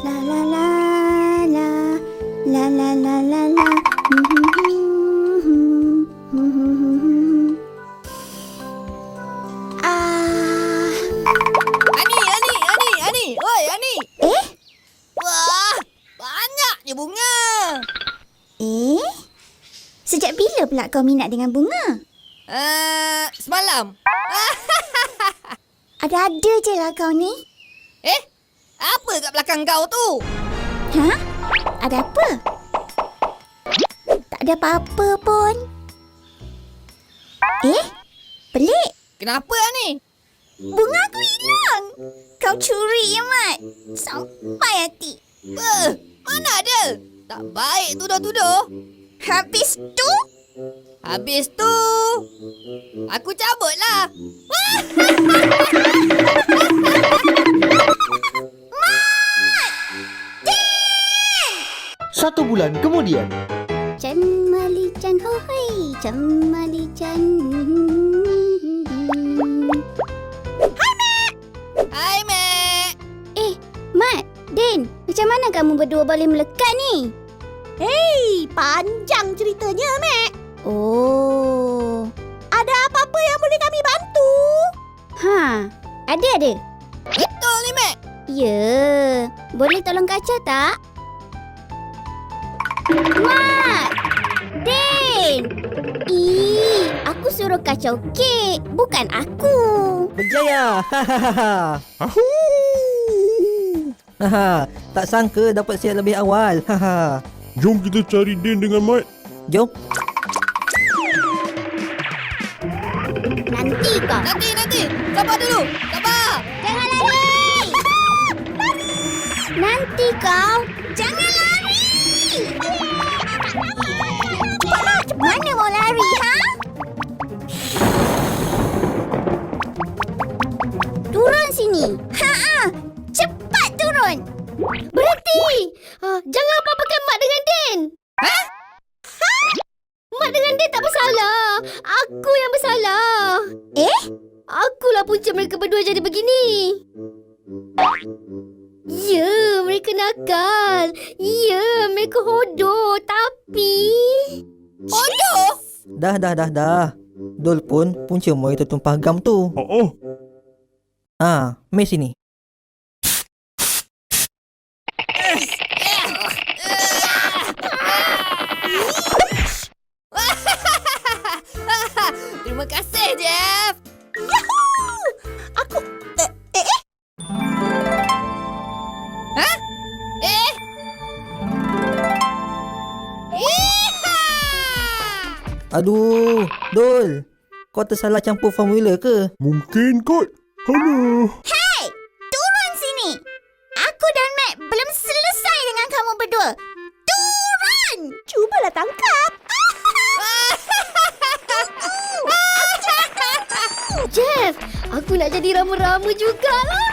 La la la la. La la la la la. Ah. Ani. Oi, Ani. Eh? Wah, banyaknya bunga. Sejak bila pula kau minat dengan bunga? Semalam. Ada-ada je lah kau ni. Apa kat belakang kau tu? Ha? Ada apa? Tak ada apa-apa pun. Pelik. Kenapa, Ani? Bunga aku hilang. Kau curi ya, Mat. Sampai hati. Mana ada? Tak baik tuduh-tuduh. Habis tu? Habis tu, aku cabutlah. 1 bulan kemudian. Chan Mali Chan ho hai, Chan Mali Chan. Hai, Mek. Mat, Din, macam mana kamu berdua boleh melekat ni? Panjang ceritanya, Mek. Oh. Ada apa-apa yang boleh kami bantu? Ada. Betul ni, Mek. Ya, boleh tolong kaca tak? Mat! Din! Aku suruh kacau kek, bukan aku. Berjaya. Tak sangka dapat siap lebih awal. Jom kita cari Din dengan Mat. Jom. Nanti kau. Nanti. Sabar dulu. Sabar. Jangan lari! Nanti kau. Jangan lari! Mana mau lari, ha? Turun sini. Cepat turun. Berhenti! Jangan apa-apakan Mat dengan Din. Mat dengan Din tak bersalah. Aku yang bersalah. Akulah punca mereka berdua jadi begini. Ya, mereka nakal. Ya, mereka hodoh. Tapi... Bodoh. Dah. Dul pun punca moi tertumpah gam tu. Mai sini. Terima kasih, Jeff. Aku... Aduh, Dul. Kau tersalah campur formula ke? Mungkin kot. Halo. Turun sini. Aku dan Mac belum selesai dengan kamu berdua. Turun! Cubalah tangkap. Jeff, aku nak jadi rama-rama jugalah.